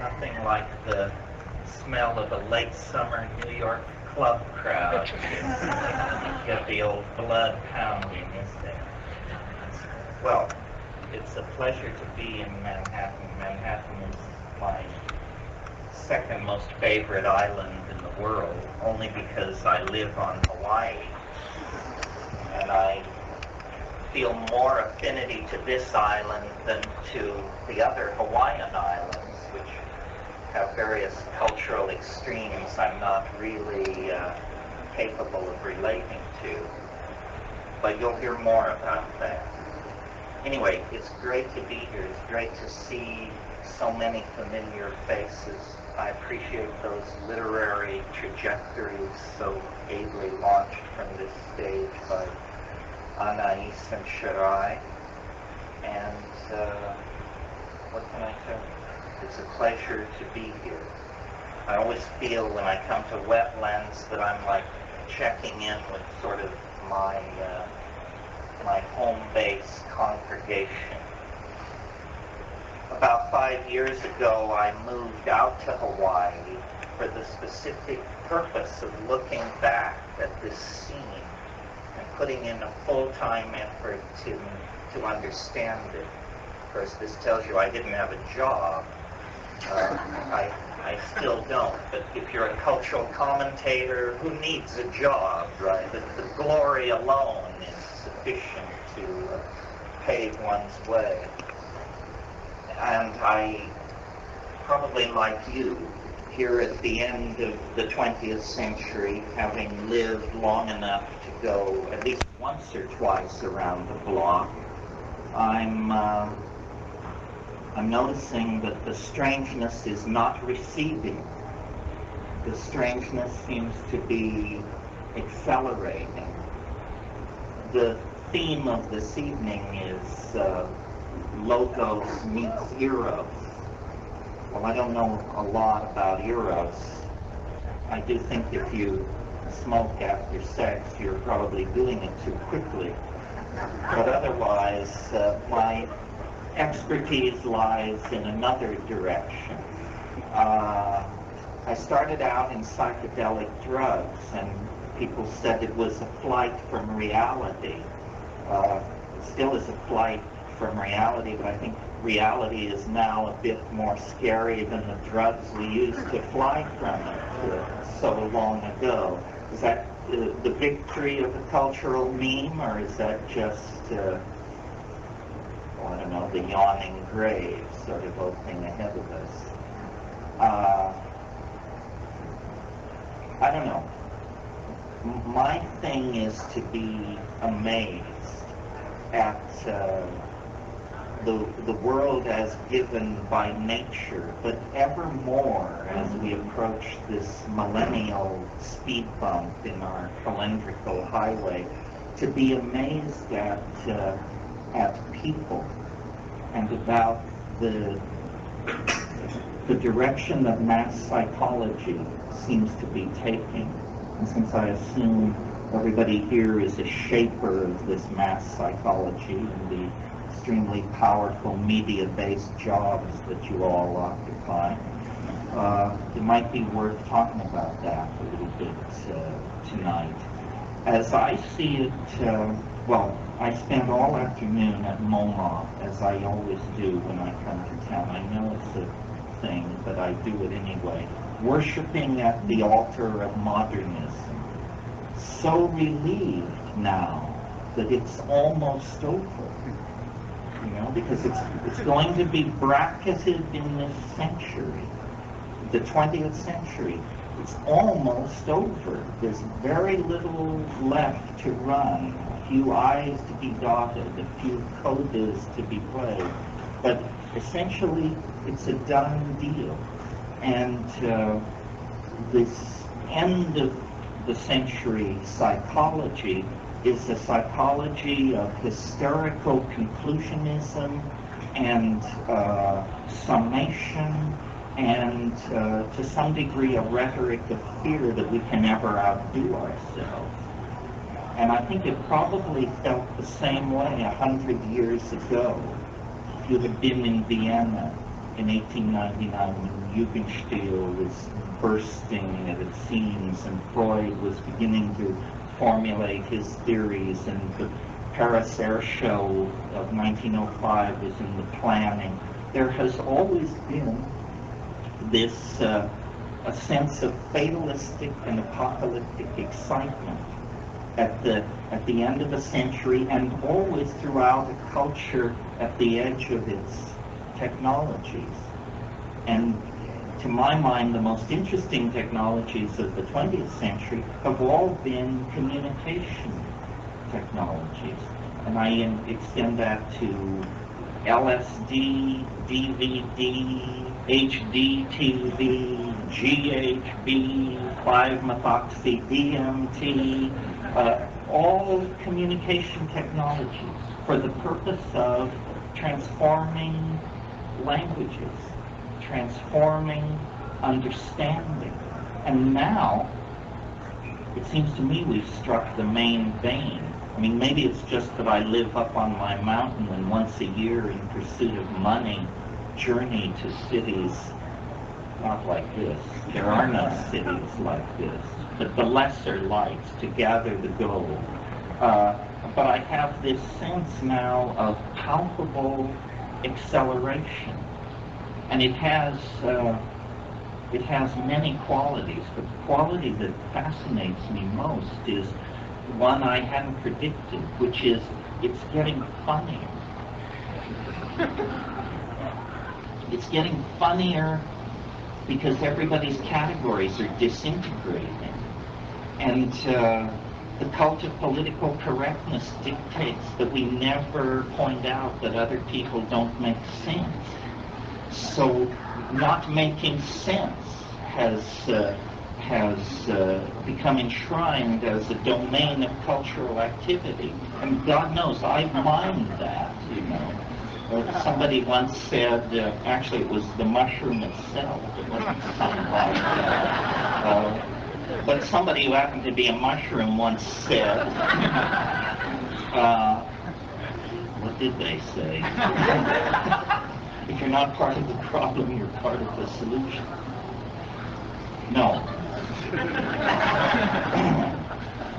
Nothing like the smell of a late summer New York club crowd. Get the old blood pounding, is there? Well, it's a pleasure to be in Manhattan. Manhattan is my second most favorite island in the world, only because I live on Hawaii. And I feel more affinity to this island than to the other Hawaiian islands, which have various cultural extremes I'm not really capable of relating to. But you'll hear more about that. Anyway, it's great to be here. It's great to see so many familiar faces. I appreciate those literary trajectories so ably launched from this stage by Anais and Shirai. And what can I tell you? It's a pleasure to be here. I always feel when I come to Wetlands that I'm like checking in with sort of my home base congregation. About 5 years ago, I moved out to Hawaii for the specific purpose of looking back at this scene and putting in a full-time effort to understand it. Of course, this tells you I didn't have a job. I still don't, but if you're a cultural commentator, who needs a job, right? The glory alone is sufficient to pave one's way. And I, probably like you, here at the end of the 20th century, having lived long enough to go at least once or twice around the block, I'm noticing that the strangeness is not receding. The strangeness seems to be accelerating. The theme of this evening is Logos meets Eros. Well, I don't know a lot about Eros. I do think if you smoke after sex, you're probably doing it too quickly. But otherwise, my expertise lies in another direction. I started out in psychedelic drugs, and people said it was a flight from reality. It still is a flight from reality, but I think reality is now a bit more scary than the drugs we used to fly from it so long ago. Is that the victory of the cultural meme, or is that just I don't know, the yawning grave sort of opening ahead of us? I don't know. My thing is to be amazed at the world as given by nature, but ever more as we approach this millennial speed bump in our cylindrical highway, to be amazed at people and about the direction that mass psychology seems to be taking. And since I assume everybody here is a shaper of this mass psychology and the extremely powerful media-based jobs that you all occupy, it might be worth talking about that a little bit tonight. As I see it, I spend all afternoon at MoMA, as I always do when I come to town. I know it's a thing, but I do it anyway. Worshiping at the altar of modernism. So relieved now that it's almost over. You know, because it's going to be bracketed in this century, the 20th century. It's almost over. There's very little left to run. A few I's to be dotted, a few codas to be played. But essentially, it's a done deal. And this end of the century psychology is a psychology of hysterical conclusionism and summation, and to some degree a rhetoric of fear that we can never outdo ourselves. And I think it probably felt the same way 100 years ago. If you had been in Vienna in 1899 when Jugendstil was bursting at its seams and Freud was beginning to formulate his theories, and the Paris Air Show of 1905 was in the planning. There has always been this a sense of fatalistic and apocalyptic excitement at the end of the century, and always throughout a culture at the edge of its technologies. And to my mind, the most interesting technologies of the 20th century have all been communication technologies. And I extend that to LSD, DVD, HD TV, GHB, 5-methoxy-DMT, all communication technologies for the purpose of transforming languages, transforming understanding. And now, it seems to me we've struck the main vein. I mean, maybe it's just that I live up on my mountain and once a year, in pursuit of money, journey to cities not like this. There are no cities like this, but the lesser lights to gather the gold. But I have this sense now of palpable acceleration, and it has many qualities. But the quality that fascinates me most is one I hadn't predicted, which is it's getting funnier. It's getting funnier because everybody's categories are disintegrating. And the cult of political correctness dictates that we never point out that other people don't make sense. So not making sense has become enshrined as a domain of cultural activity. And God knows, I mind that, you know. Somebody once said, actually it was the mushroom itself, it wasn't something like that. But somebody who happened to be a mushroom once said, what did they say? If you're not part of the problem, you're part of the solution. No.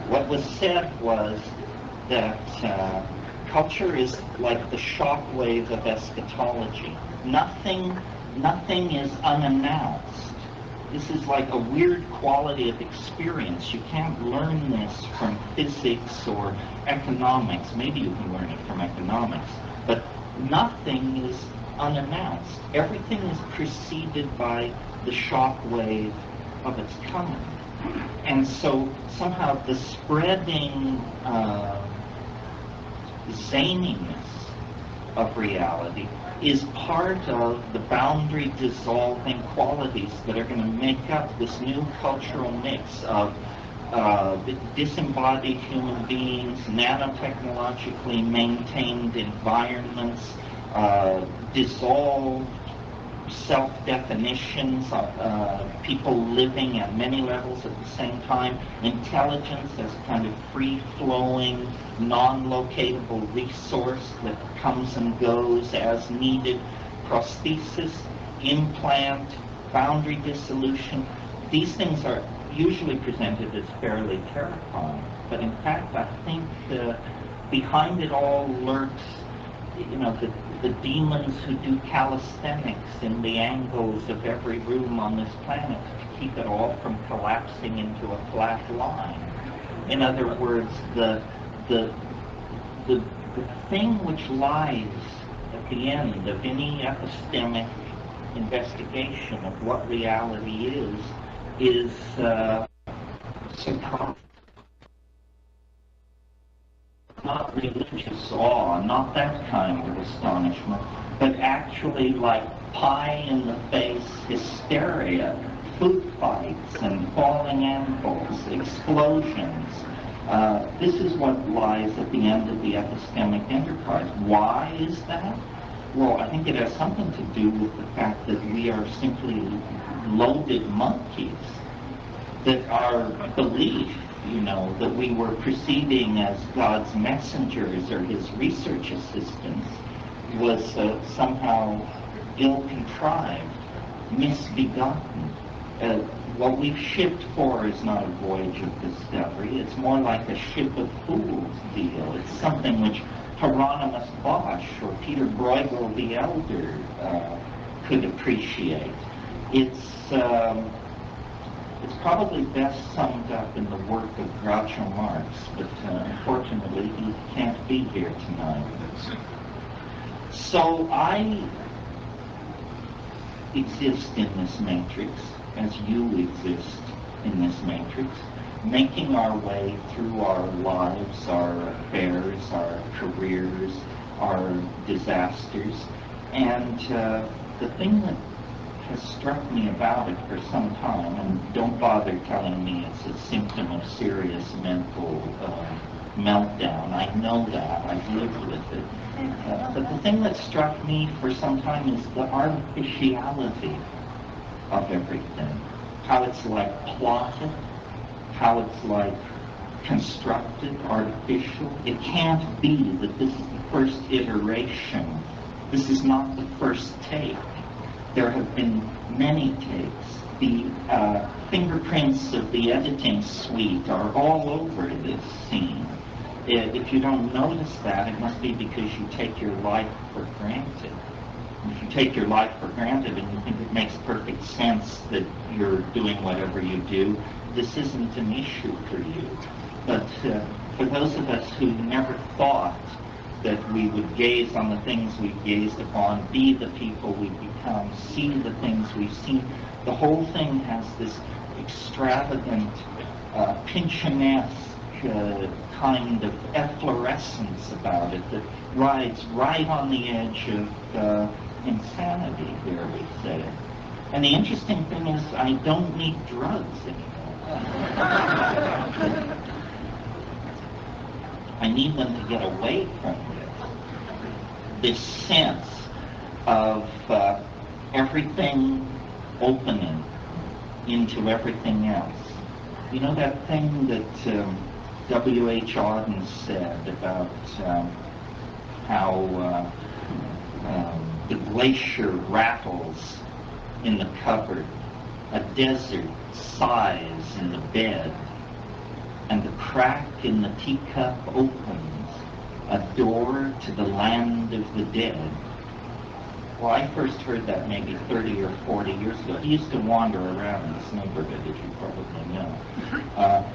What was said was that culture is like the shock wave of eschatology. Nothing is unannounced. This is like a weird quality of experience. You can't learn this from physics or economics. Maybe you can learn it from economics. But nothing is unannounced. Everything is preceded by the shock wave of its coming. And so somehow the spreading zaniness of reality is part of the boundary dissolving qualities that are going to make up this new cultural mix of disembodied human beings, nanotechnologically maintained environments, dissolved self-definitions, people living at many levels at the same time, intelligence as kind of free-flowing, non-locatable resource that comes and goes as needed, prosthesis, implant, boundary dissolution. These things are usually presented as fairly terrifying, but in fact I think behind it all lurks, you know, the demons who do calisthenics in the angles of every room on this planet to keep it all from collapsing into a flat line. In other words, the thing which lies at the end of any epistemic investigation of what reality is surprise. Not religious awe, not that kind of astonishment, but actually like pie-in-the-face hysteria, food fights and falling apples, explosions. This is what lies at the end of the epistemic enterprise. Why is that? Well, I think it has something to do with the fact that we are simply loaded monkeys, that our belief, you know, that we were proceeding as God's messengers or his research assistants was somehow ill-contrived, misbegotten. What we've shipped for is not a voyage of discovery. It's more like a ship of fools deal. It's something which Hieronymus Bosch or Peter Bruegel the Elder could appreciate. It's probably best summed up in the work of Groucho Marx, but unfortunately he can't be here tonight. So I exist in this matrix as you exist in this matrix, making our way through our lives, our affairs, our careers, our disasters. And the thing that has struck me about it for some time, and don't bother telling me it's a symptom of serious mental meltdown. I know that. I've lived with it. But the thing that struck me for some time is the artificiality of everything. How it's like plotted, how it's like constructed, artificial. It can't be that this is the first iteration. This is not the first take. There have been many takes. The fingerprints of the editing suite are all over this scene. If you don't notice that, it must be because you take your life for granted. If you take your life for granted and you think it makes perfect sense that you're doing whatever you do, this isn't an issue for you. But for those of us who never thought that we would gaze on the things we've gazed upon, be the people we become, see the things we've seen, the whole thing has this extravagant, Pynchonesque kind of efflorescence about it that rides right on the edge of insanity, dare we say. And the interesting thing is, I don't need drugs anymore. I need them to get away from this sense of everything opening into everything else. You know that thing that W.H. Auden said about how the glacier rattles in the cupboard, a desert sighs in the bed, and the crack in the teacup opens, a door to the land of the dead. Well, I first heard that maybe 30 or 40 years ago. He used to wander around this neighborhood, as you probably know.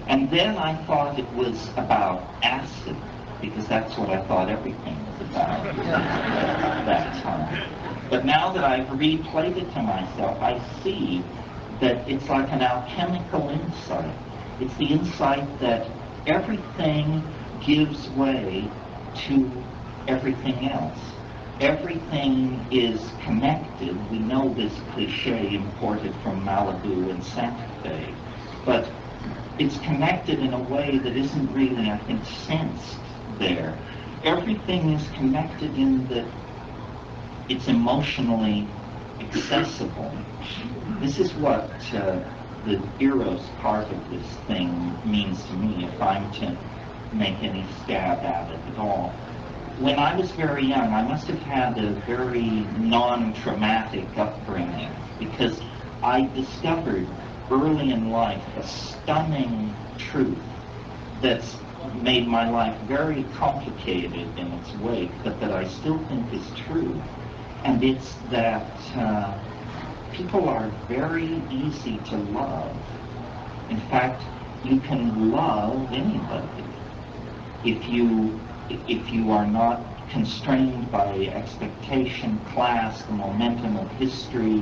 And then I thought it was about acid, because that's what I thought everything was about at that time. But now that I've replayed it to myself, I see that it's like an alchemical insight. It's the insight that everything gives way to everything else. Everything is connected. We know this cliche imported from Malibu and Santa Fe, but it's connected in a way that isn't really, I think, sensed there. Everything is connected in that it's emotionally accessible. This is what the Eros part of this thing means to me, if I'm to make any stab at it at all. When I was very young, I must have had a very non-traumatic upbringing, because I discovered early in life a stunning truth that's made my life very complicated in its wake, but that I still think is true. And it's that people are very easy to love. In fact, you can love anybody if you are not constrained by expectation, class, the momentum of history,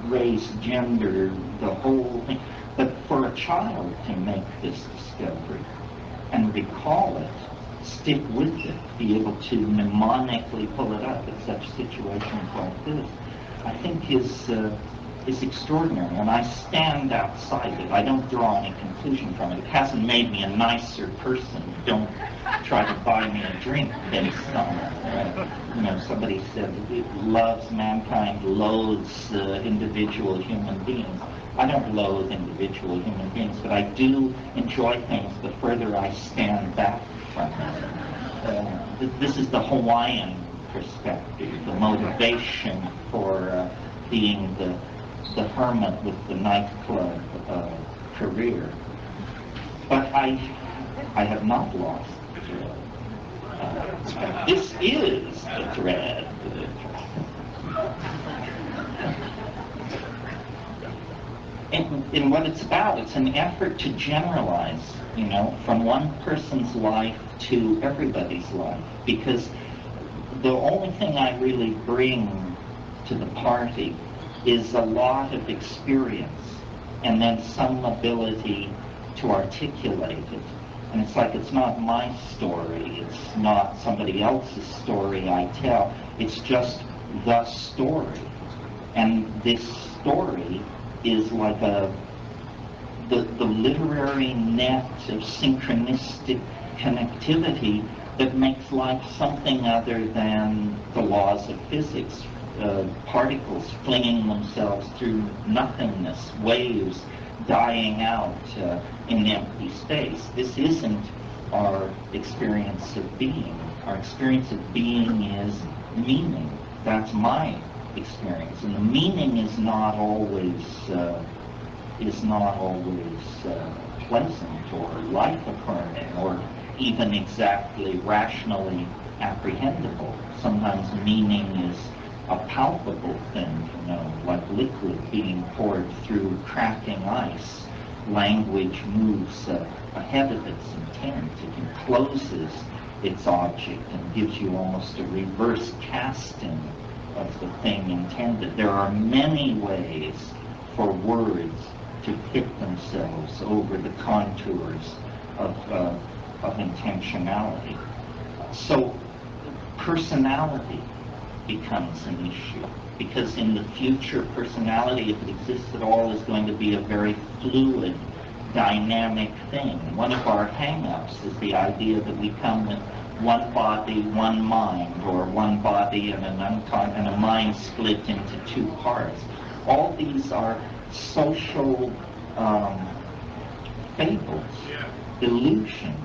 race, gender, the whole thing. But for a child to make this discovery and recall it, stick with it, be able to mnemonically pull it up at such situations like this, I think is extraordinary, and I stand outside it. I don't draw any conclusion from it. It hasn't made me a nicer person. Don't try to buy me a drink based on it. You know, somebody said it loves mankind, loathes individual human beings. I don't loathe individual human beings, but I do enjoy things the further I stand back from them. This is the Hawaiian perspective, the motivation for being the hermit with the nightclub career. But I have not lost the thread. This is the thread. And what it's about, it's an effort to generalize, from one person's life to everybody's life. Because the only thing I really bring to the party is a lot of experience and then some ability to articulate it. And it's like, it's not my story, it's not somebody else's story I tell, it's just the story. And this story is like the literary net of synchronistic connectivity that makes life something other than the laws of physics, particles flinging themselves through nothingness, waves dying out in empty space. This isn't our experience of being. Our experience of being is meaning. That's my experience, and the meaning is not always pleasant or life-affirming or even exactly rationally apprehendable. Sometimes meaning is a palpable thing, like liquid being poured through cracking ice. Language moves ahead of its intent. It encloses its object and gives you almost a reverse casting of the thing intended. There are many ways for words to fit themselves over the contours of intentionality. So personality becomes an issue, because in the future, personality, if it exists at all, is going to be a very fluid, dynamic thing. One of our hang-ups is the idea that we come with one body, one mind, or one body and a mind split into two parts. All these are social fables, illusions.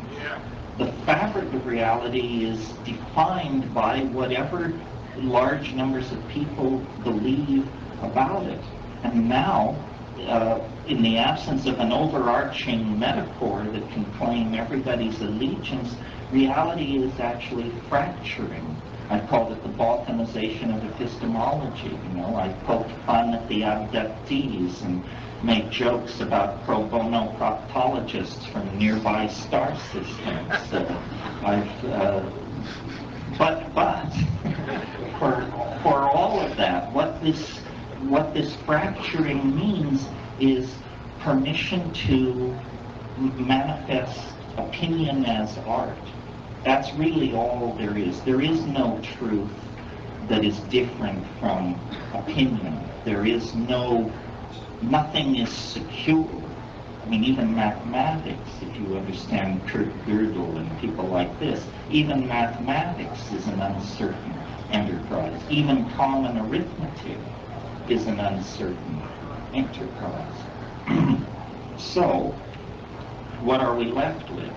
The fabric of reality is defined by whatever large numbers of people believe about it. And now, in the absence of an overarching metaphor that can claim everybody's allegiance, reality is actually fracturing. I called it the balkanization of epistemology. I poked fun at the abductees and made jokes about pro bono proctologists from nearby star systems. But for all of that, what this fracturing means is permission to manifest opinion as art. That's really all there is. There is no truth that is different from opinion. There is nothing is secure. I mean, even mathematics, if you understand Kurt Gödel and people like this, even mathematics is an uncertain enterprise. Even common arithmetic is an uncertain enterprise. So, what are we left with?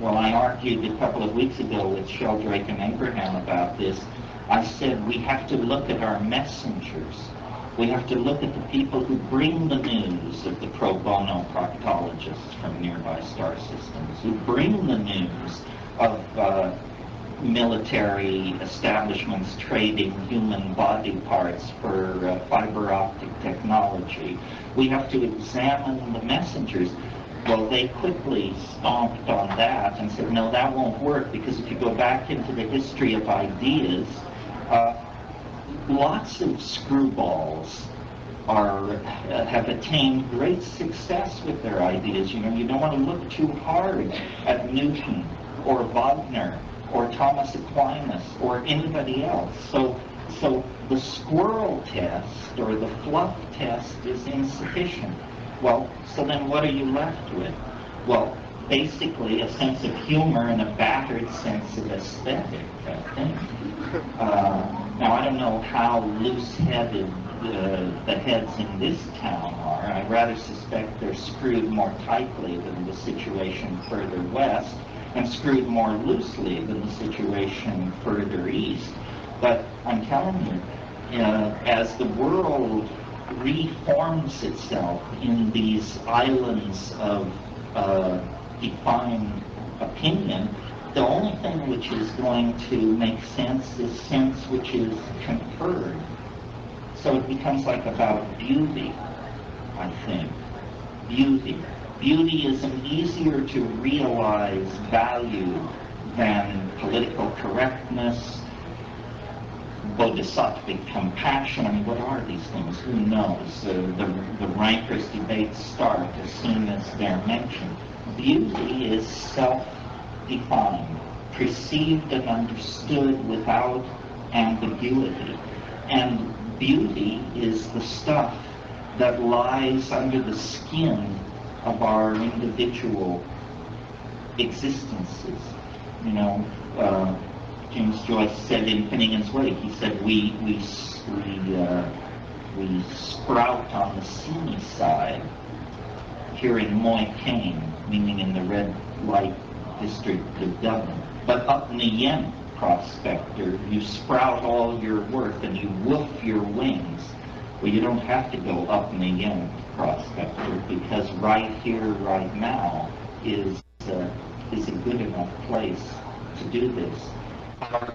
Well, I argued a couple of weeks ago with Sheldrake and Abraham about this. I said we have to look at our messengers. We have to look at the people who bring the news of the pro bono proctologists from nearby star systems, who bring the news of military establishments trading human body parts for fiber optic technology. We have to examine the messengers. Well, they quickly stomped on that and said, no, that won't work, because if you go back into the history of ideas, lots of screwballs have attained great success with their ideas. You don't want to look too hard at Newton or Wagner or Thomas Aquinas or anybody else. So the squirrel test or the fluff test is insufficient. Well, so then what are you left with? Well, basically a sense of humor and a battered sense of aesthetic, I think. Now, I don't know how loose-headed the heads in this town are. I rather suspect they're screwed more tightly than the situation further west. and screwed more loosely than the situation further east. But I'm telling you, as the world reforms itself in these islands of defined opinion, the only thing which is going to make sense is sense which is conferred. So it becomes like about beauty, I think. Beauty. Beauty is an easier to realize value than political correctness, bodhisattvic compassion. I mean, what are these things? Who knows? The rancorous debates start as soon as they're mentioned. Beauty is self-defined, perceived and understood without ambiguity. And beauty is the stuff that lies under the skin of our individual existences. You know, James Joyce said in Finnegan's Wake, he said, we sprout on the seamy side here in Moy Cane, meaning in the red light district of Dublin. But up in the Yen Prospector, you sprout all your worth and you woof your wings. Well, you don't have to go up in the Yen Prospector, because right here, right now, is a good enough place to do this. Are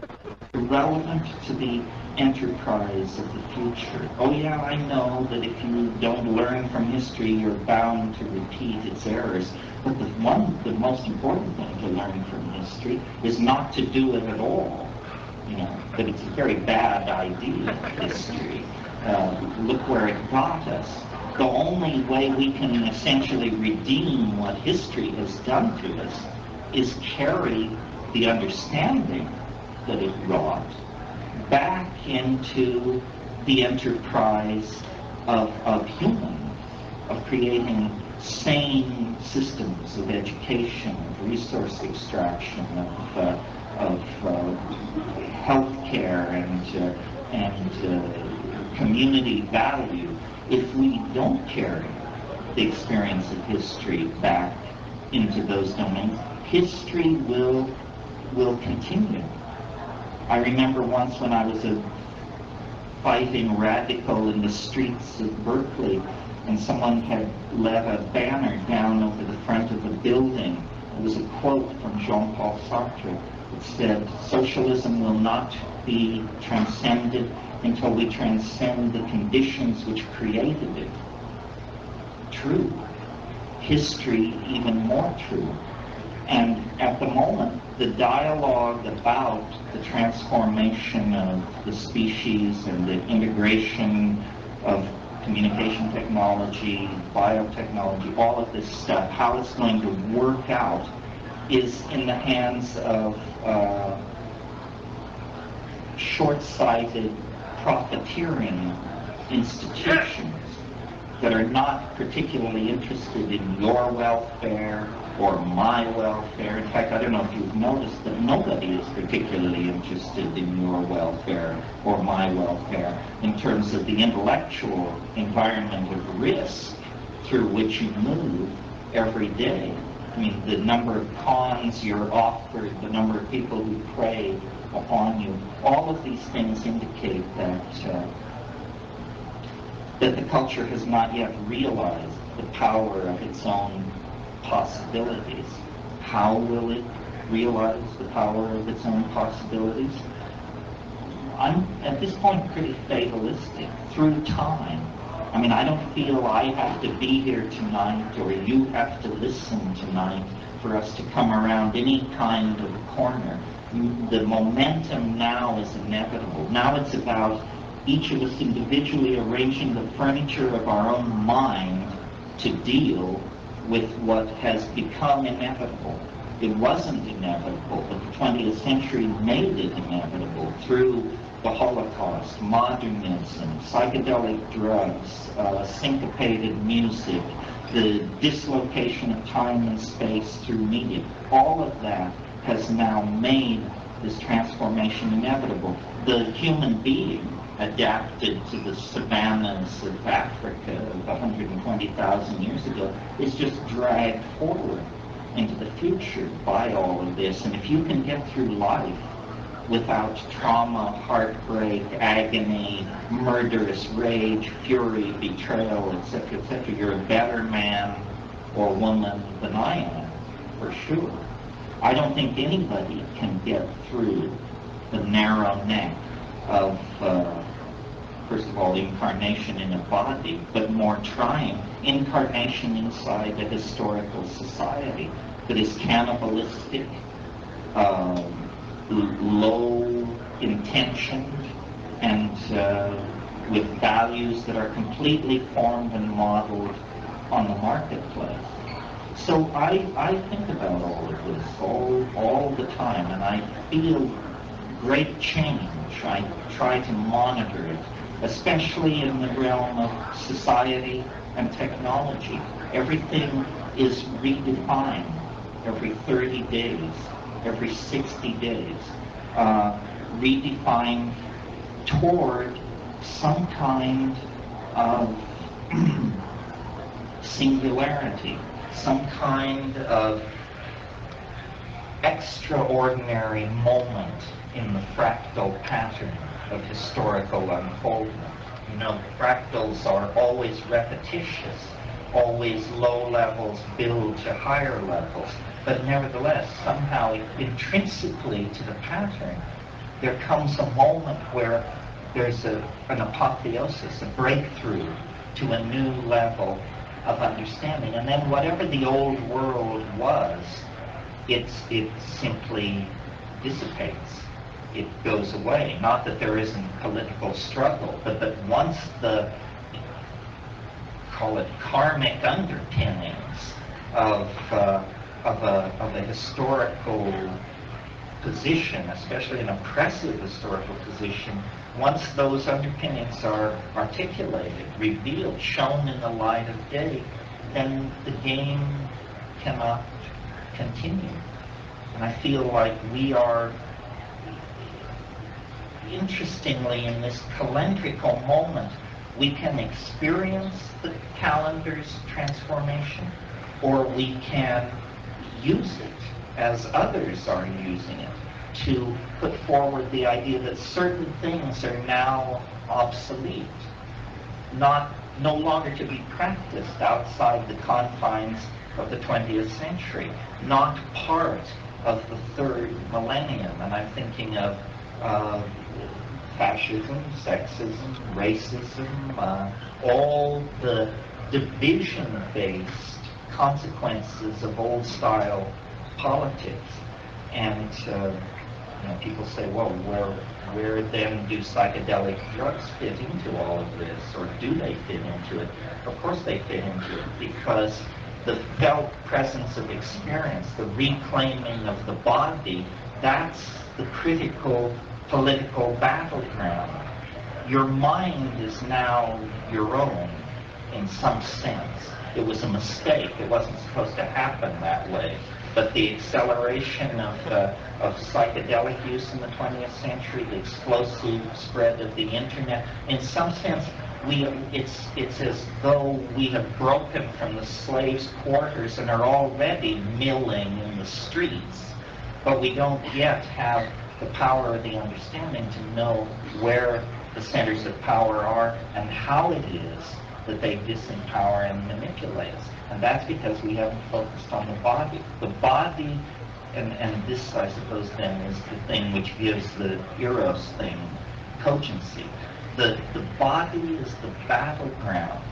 relevant to the enterprise of the future. Oh yeah, I know that if you don't learn from history, you're bound to repeat its errors. But the most important thing to learn from history is not to do it at all. You know, that it's a very bad idea, history. Look where it got us. The only way we can essentially redeem what history has done to us is carry the understanding that it wrought back into the enterprise of humans, of creating sane systems of education, of resource extraction, of health care and community value. If we don't carry the experience of history back into those domains, history will continue. I remember once when I was a fighting radical in the streets of Berkeley, and someone had let a banner down over the front of a building. It was a quote from Jean-Paul Sartre. It said, "Socialism will not be transcended until we transcend the conditions which created it." True. History, even more true. And at the moment, the dialogue about the transformation of the species and the integration of communication technology, biotechnology, all of this stuff, how it's going to work out, is in the hands of short-sighted, profiteering institutions that are not particularly interested in your welfare or my welfare. In fact, I don't know if you've noticed that nobody is particularly interested in your welfare or my welfare in terms of the intellectual environment of risk through which you move every day. I mean, the number of cons you're offered, the number of people who prey upon you, all of these things indicate that the culture has not yet realized the power of its own possibilities. How will it realize the power of its own possibilities? I'm, at this point, pretty fatalistic. Through time. I mean, I don't feel I have to be here tonight or you have to listen tonight for us to come around any kind of corner. The momentum now is inevitable. Now it's about each of us individually arranging the furniture of our own mind to deal with what has become inevitable. It wasn't inevitable, but the 20th century made it inevitable through the Holocaust, modernism, psychedelic drugs, syncopated music, the dislocation of time and space through media. All of that has now made this transformation inevitable. The human being adapted to the savannas of Africa of 120,000 years ago is just dragged forward. into the future by all of this. And if you can get through life without trauma, heartbreak, agony, murderous rage, fury, betrayal, etc., you're a better man or woman than I am, for sure. I don't think anybody can get through the narrow neck of, first of all, incarnation in a body, but more trying, incarnation inside a historical society that is cannibalistic, low intentioned, and with values that are completely formed and modeled on the marketplace. So I think about all of this all the time, and I feel great change. I try to monitor it, especially in the realm of society and technology. Everything is redefined every 30 days, every 60 days, redefined toward some kind of singularity, some kind of extraordinary moment in the fractal pattern of historical unfoldment. You know, fractals are always repetitious, always low levels build to higher levels, but nevertheless, somehow intrinsically to the pattern, there comes a moment where there's an apotheosis, a breakthrough to a new level of understanding. And then whatever the old world was, it simply dissipates. It goes away. Not that there isn't political struggle, but that once the, call it karmic underpinnings of a historical position, especially an oppressive historical position, once those underpinnings are articulated, revealed, shown in the light of day, then the game cannot continue. And I feel like we are, interestingly, in this calendrical moment, we can experience the calendar's transformation, or we can use it as others are using it to put forward the idea that certain things are now obsolete, no longer to be practiced outside the confines of the 20th century, not part of the third millennium. And I'm thinking of fascism, sexism, racism, all the division-based consequences of old-style politics. And people say, well, where then do psychedelic drugs fit into all of this, or do they fit into it? Of course they fit into it, because the felt presence of experience, the reclaiming of the body, that's the critical political battleground. Your mind is now your own in some sense. It was a mistake. It wasn't supposed to happen that way. But the acceleration of psychedelic use in the 20th century, the explosive spread of the internet, in some sense, it's as though we have broken from the slaves' quarters and are already milling in the streets. But we don't yet have the power of the understanding to know where the centers of power are and how it is that they disempower and manipulate us. And that's because we haven't focused on the body. The body, and this, I suppose, then, is the thing which gives the Eros thing cogency. The body is the battleground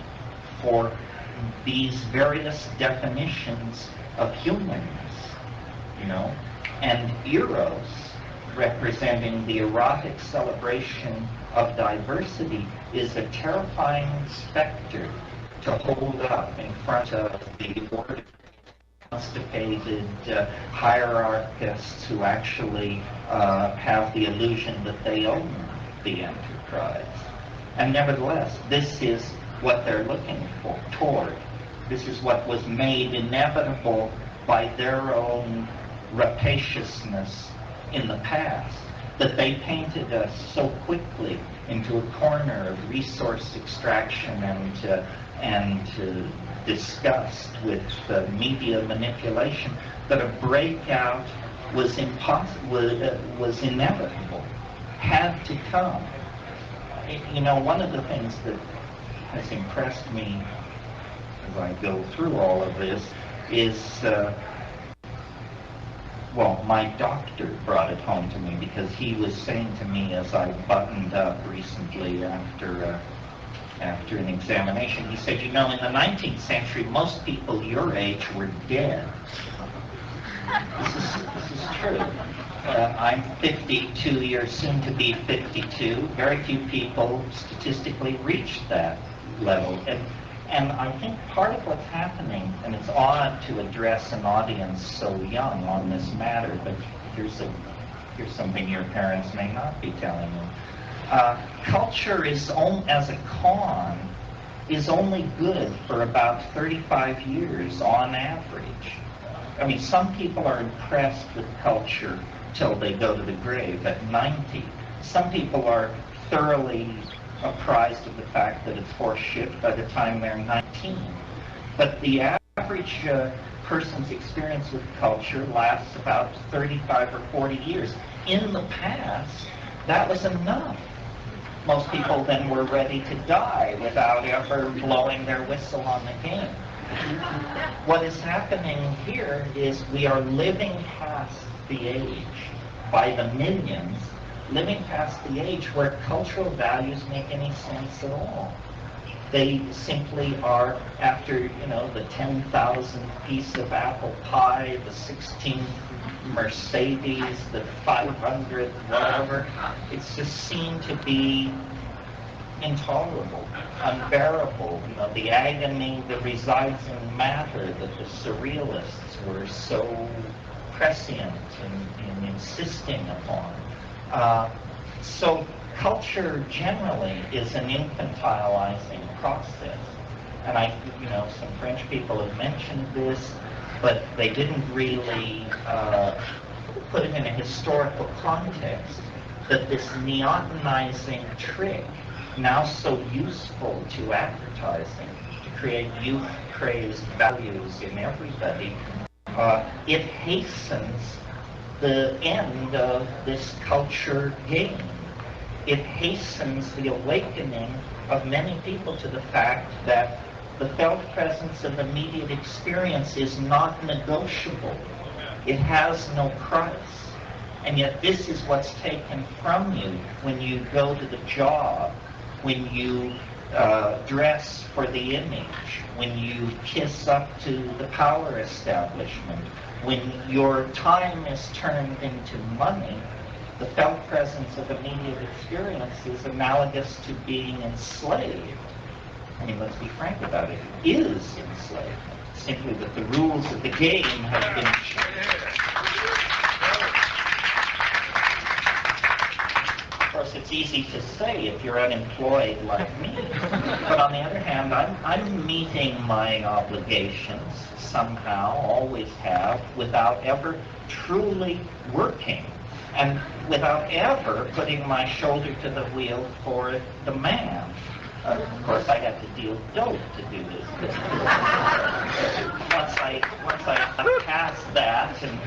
for these various definitions of humanness, and Eros, representing the erotic celebration of diversity, is a terrifying specter to hold up in front of the ordered, constipated hierarchists who actually have the illusion that they own the enterprise. And nevertheless, this is what they're looking toward. This is what was made inevitable by their own rapaciousness in the past. that they painted us so quickly into a corner of resource extraction and disgust with media manipulation that a breakout was was inevitable, had to come. You know, one of the things that has impressed me as I go through all of this is, well, my doctor brought it home to me because he was saying to me as I buttoned up recently after an examination, he said, you know, in the 19th century, most people your age were dead. This is true. I'm 52 years, soon to be 52. Very few people statistically reach that level. And I think part of what's happening, and it's odd to address an audience so young on this matter, but here's something your parents may not be telling you. Culture is, as a con, is only good for about 35 years on average. I mean, some people are impressed with culture till they go to the grave at 90. Some people are thoroughly apprised of the fact that it's horseshit by the time they're 19. But the average person's experience with culture lasts about 35 or 40 years. In the past, that was enough. Most people then were ready to die without ever blowing their whistle on the game. What is happening here is we are living past the age, by the millions, living past the age where cultural values make any sense at all. They simply are after, you know, the 10,000th piece of apple pie, the 16th Mercedes, the 500th whatever. It's just seen to be intolerable, unbearable. You know, the agony that resides in matter that the surrealists were so prescient in insisting upon. So culture generally is an infantilizing process. And you know, some French people have mentioned this, but they didn't really put it in a historical context, that this neotenizing trick, now so useful to advertising, to create youth-crazed values in everybody, it hastens the end of this culture game. It hastens the awakening of many people to the fact that the felt presence of immediate experience is not negotiable. It has no price. And yet this is what's taken from you when you go to the job, when you dress for the image, when you kiss up to the power establishment, when your time is turned into money. The felt presence of immediate experience is analogous to being enslaved. I mean, let's be frank about it. It is enslavement. Simply that the rules of the game have been changed. Of course, it's easy to say if you're unemployed like me. But on the other hand, I'm meeting my obligations somehow, always have, without ever truly working. And without ever putting my shoulder to the wheel for the man. Of course, I had to deal dope to do this. Once I got past that, and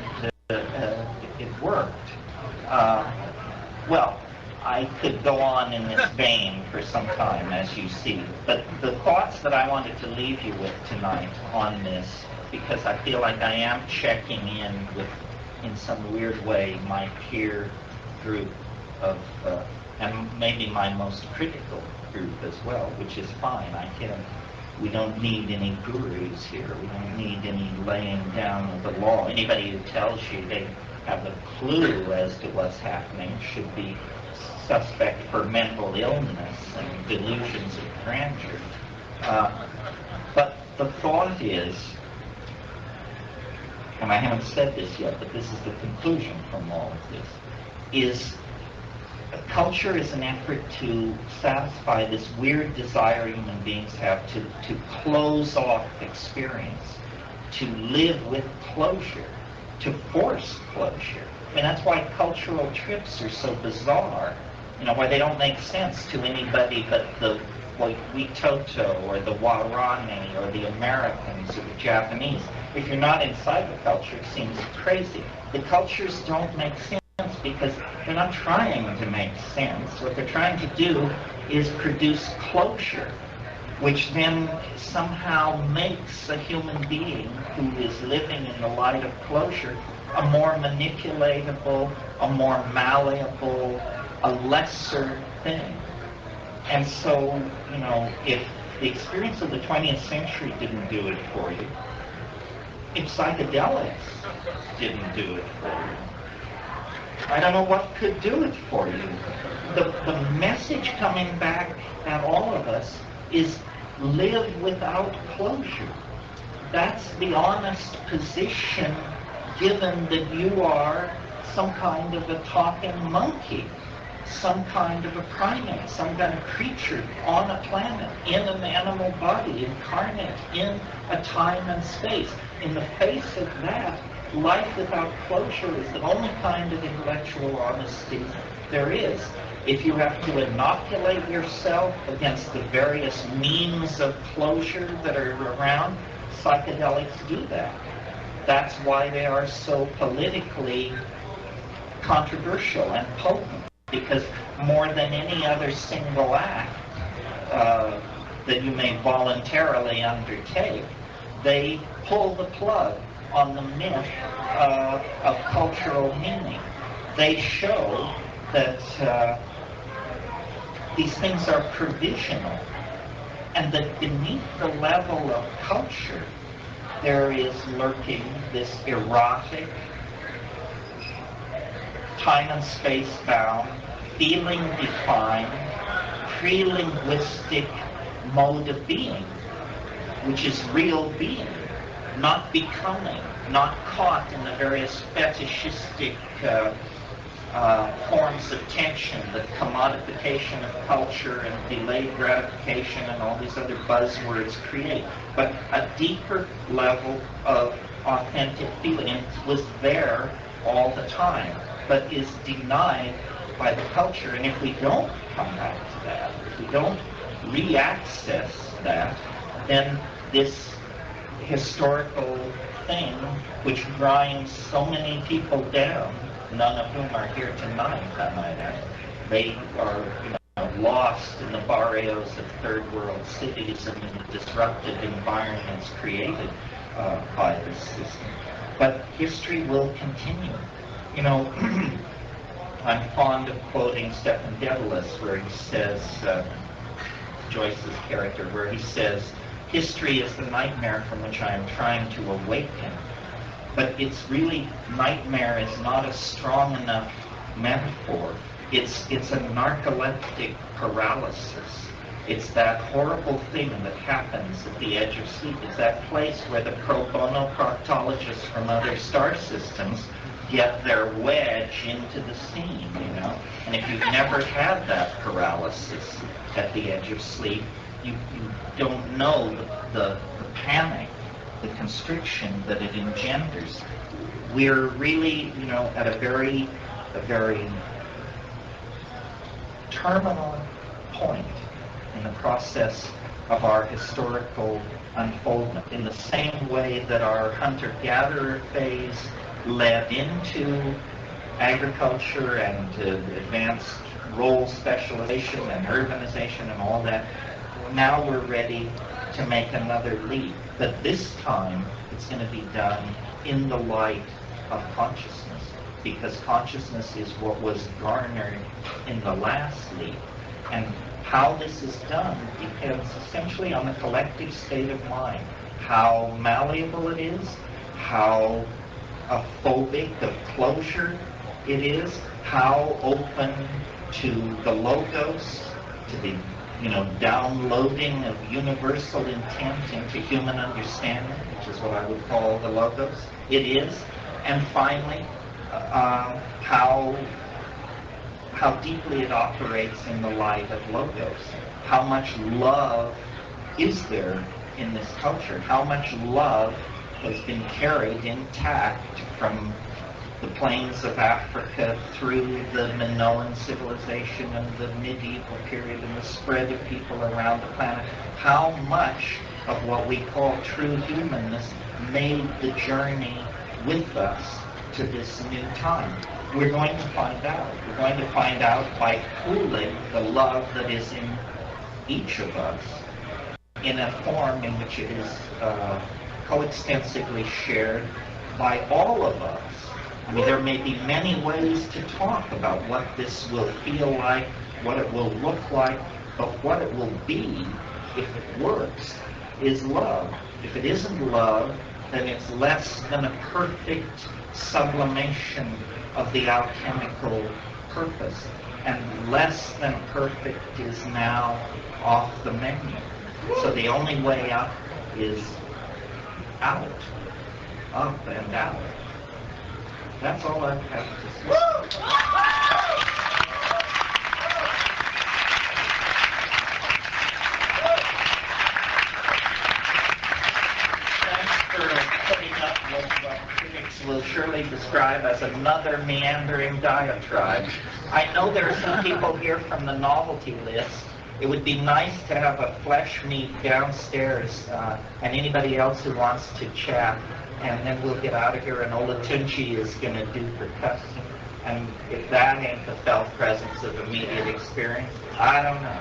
it worked. Well, I could go on in this vein for some time, as you see. But the thoughts that I wanted to leave you with tonight on this, because I feel like I am checking in with, in some weird way, my peer group of, and maybe my most critical group as well, which is fine. We don't need any gurus here. We don't need any laying down of the law. Anybody who tells you they have a clue as to what's happening should be suspect for mental illness and delusions of grandeur. But the thought is, and I haven't said this yet, but this is the conclusion from all of this, is culture is an effort to satisfy this weird desire human beings have to close off experience, to live with closure. to force closure. I mean, that's why cultural trips are so bizarre, why they don't make sense to anybody but the Witoto or the Warane or the Americans or the Japanese. If you're not inside the culture, it seems crazy. The cultures don't make sense because they're not trying to make sense. What they're trying to do is produce closure, which then somehow makes a human being who is living in the light of closure a more manipulatable, a more malleable, a lesser thing. And so, if the experience of the 20th century didn't do it for you, if psychedelics didn't do it for you, I don't know what could do it for you. The message coming back at all of us is live without closure. That's the honest position, given that you are some kind of a talking monkey, some kind of a primate, some kind of creature on a planet, in an animal body, incarnate in a time and space. In the face of that, life without closure is the only kind of intellectual honesty there is. If you have to inoculate yourself against the various means of closure that are around, psychedelics do that. That's why they are so politically controversial and potent, because more than any other single act that you may voluntarily undertake, they pull the plug on the myth of cultural meaning. They show that these things are provisional, and that beneath the level of culture, there is lurking this erotic, time and space bound, feeling defined, pre-linguistic mode of being, which is real being, not becoming, not caught in the various fetishistic forms of tension, the commodification of culture and delayed gratification and all these other buzzwords create, but a deeper level of authentic feeling. And it was there all the time, but is denied by the culture. And if we don't come back to that, if we don't re-access that, then this historical thing, which grinds so many people down, none of whom are here tonight, I might add. They are lost in the barrios of third world cities and in the disruptive environments created by this system. But history will continue. I'm fond of quoting Stephen Dedalus, where he says, Joyce's character, where he says, history is the nightmare from which I am trying to awaken. But it's really, nightmare is not a strong enough metaphor. It's a narcoleptic paralysis. It's that horrible thing that happens at the edge of sleep. It's that place where the pro bono proctologists from other star systems get their wedge into the scene, And if you've never had that paralysis at the edge of sleep, you don't know the panic, the constriction that it engenders. We're really, at a very terminal point in the process of our historical unfoldment. In the same way that our hunter-gatherer phase led into agriculture and advanced role specialization and urbanization and all that, now we're ready to make another leap. But this time, it's going to be done in the light of consciousness, because consciousness is what was garnered in the last leap. And how this is done depends essentially on the collective state of mind, how malleable it is, how phobic of closure it is, how open to the logos, to the downloading of universal intent into human understanding, which is what I would call the logos. It is. And finally, how deeply it operates in the light of logos. How much love is there in this culture? How much love has been carried intact from the plains of Africa through the Minoan civilization and the medieval period and the spread of people around the planet. How much of what we call true humanness made the journey with us to this new time? We're going to find out. We're going to find out by pooling the love that is in each of us in a form in which it is coextensively shared by all of us. I mean, there may be many ways to talk about what this will feel like, what it will look like, but what it will be, if it works, is love. If it isn't love, then it's less than a perfect sublimation of the alchemical purpose, and less than perfect is now off the menu. So the only way up is out, up and out. That's all I have to say. Thanks for putting up with what critics will surely describe as another meandering diatribe. I know there are some people here from the novelty list. It would be nice to have a flesh meet downstairs, and anybody else who wants to chat. And then we'll get out of here, and Olatunji is going to do percussion. And if that ain't the felt presence of immediate experience, I don't know.